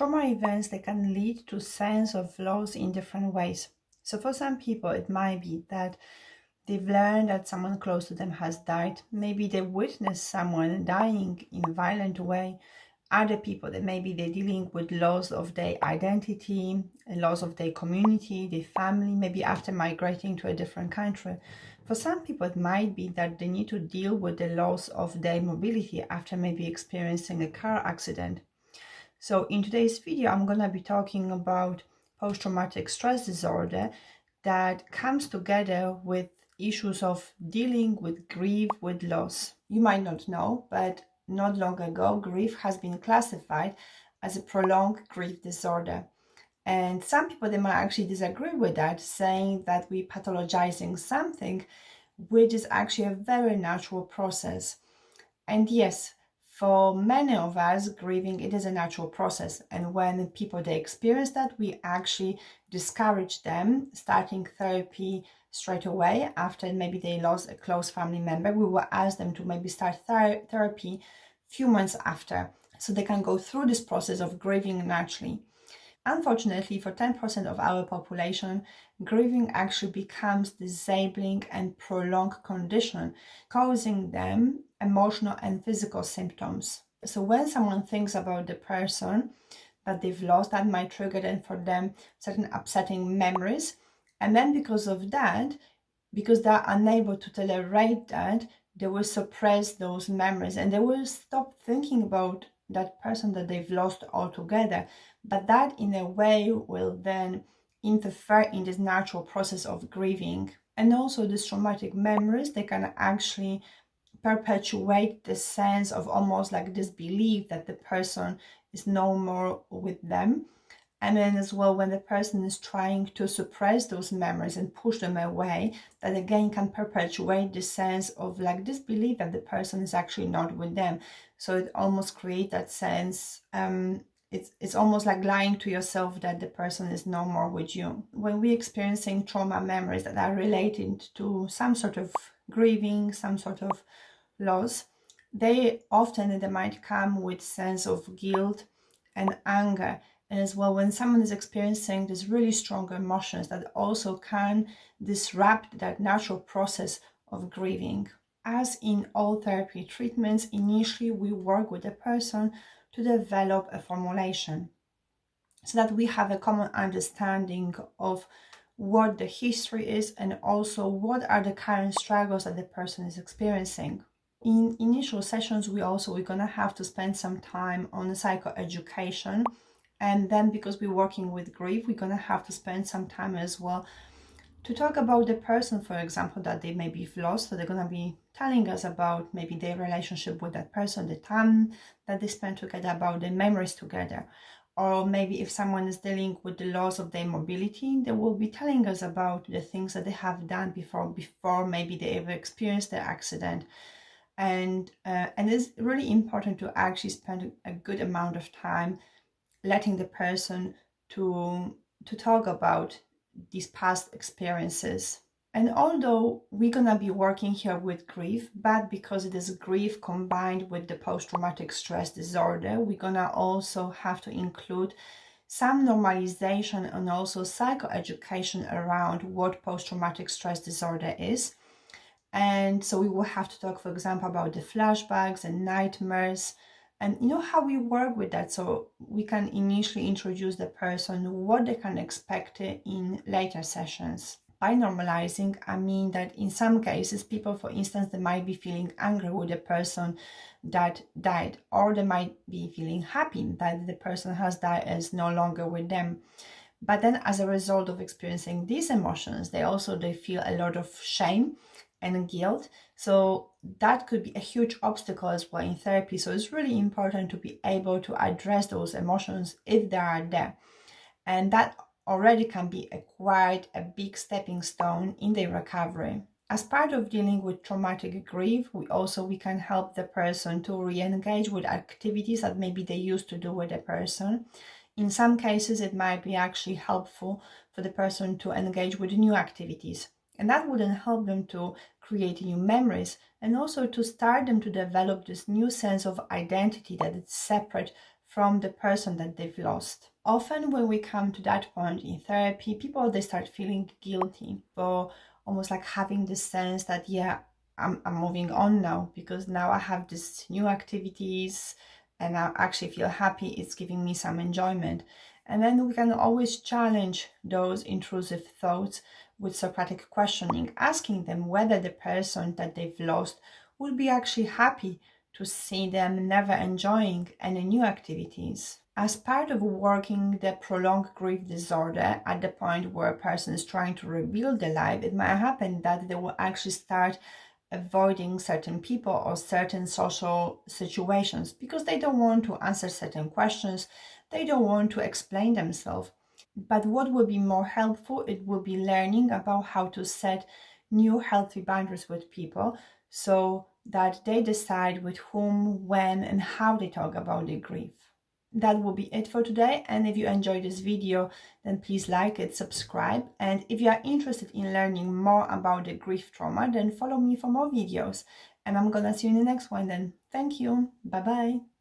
Trauma events, they can lead to sense of loss in different ways. So for some people, it might be that they've learned that someone close to them has died. Maybe they witnessed someone dying in a violent way. Other people, that maybe they're dealing with loss of their identity, loss of their community, their family, maybe after migrating to a different country. For some people, it might be that they need to deal with the loss of their mobility after maybe experiencing a car accident. So in today's video, I'm going to be talking about post-traumatic stress disorder that comes together with issues of dealing with grief, with loss. You might not know, but not long ago, grief has been classified as a prolonged grief disorder. And some people, they might actually disagree with that, saying that we're pathologizing something which is actually a very natural process. And yes, for many of us, grieving, it is a natural process. And when people, they experience that, we actually discourage them starting therapy straight away after maybe they lost a close family member. We will ask them to maybe start therapy a few months after, so they can go through this process of grieving naturally. Unfortunately, for 10% of our population, grieving actually becomes disabling and prolonged condition, causing them emotional and physical symptoms. So when someone thinks about the person that they've lost, that might trigger then for them certain upsetting memories. And then because of that, because they're unable to tolerate that, they will suppress those memories and they will stop thinking about that person that they've lost altogether. But that in a way will then interfere in this natural process of grieving. And also these traumatic memories, they can actually perpetuate the sense of almost like this belief that the person is no more with them. And then as well, when the person is trying to suppress those memories and push them away, that again can perpetuate the sense of like this belief that the person is actually not with them. So it almost creates that sense, it's almost like lying to yourself that the person is no more with you. When we're experiencing trauma memories that are related to some sort of grieving, some sort of loss, they might come with sense of guilt and anger. And as well, when someone is experiencing these really strong emotions, that also can disrupt that natural process of grieving. As in all therapy treatments, initially we work with the person to develop a formulation so that we have a common understanding of what the history is and also what are the current struggles that the person is experiencing. In initial sessions, we're gonna have to spend some time on psychoeducation. And then because we're working with grief, we're going to have to spend some time as well to talk about the person, for example, that they maybe lost. So they're going to be telling us about maybe their relationship with that person, the time that they spent together, about their memories together. Or maybe if someone is dealing with the loss of their mobility, they will be telling us about the things that they have done before maybe they ever experienced the accident. And it's really important to actually spend a good amount of time letting the person to talk about these past experiences. And although we're gonna be working here with grief, but because it is grief combined with the post-traumatic stress disorder, we're gonna also have to include some normalization and also psychoeducation around what post-traumatic stress disorder is. And so we will have to talk, for example, about the flashbacks and nightmares, and how we work with that, so we can initially introduce the person what they can expect in later sessions. By normalizing, I mean that in some cases, people, for instance, they might be feeling angry with the person that died, or they might be feeling happy that the person has died and is no longer with them. But then as a result of experiencing these emotions, they feel a lot of shame and guilt. So that could be a huge obstacle as well in therapy. So it's really important to be able to address those emotions if they are there. And that already can be quite a big stepping stone in their recovery. As part of dealing with traumatic grief, we can help the person to re-engage with activities that maybe they used to do with the person. In some cases, it might be actually helpful for the person to engage with new activities. And that wouldn't help them to create new memories and also to start them to develop this new sense of identity that is separate from the person that they've lost. Often when we come to that point in therapy, people, they start feeling guilty for almost like having this sense that, yeah, I'm moving on now because now I have these new activities and I actually feel happy. It's giving me some enjoyment. And then we can always challenge those intrusive thoughts with Socratic questioning, asking them whether the person that they've lost would be actually happy to see them never enjoying any new activities. As part of working the prolonged grief disorder, at the point where a person is trying to rebuild their life, it might happen that they will actually start avoiding certain people or certain social situations because they don't want to answer certain questions, they don't want to explain themselves. But what would be more helpful, it would be learning about how to set new healthy boundaries with people so that they decide with whom, when, and how they talk about their grief. That will be it for today. And if you enjoyed this video, then please like it, subscribe. And if you are interested in learning more about the grief trauma, then follow me for more videos. And I'm gonna see you in the next one then. Thank you. Bye-bye.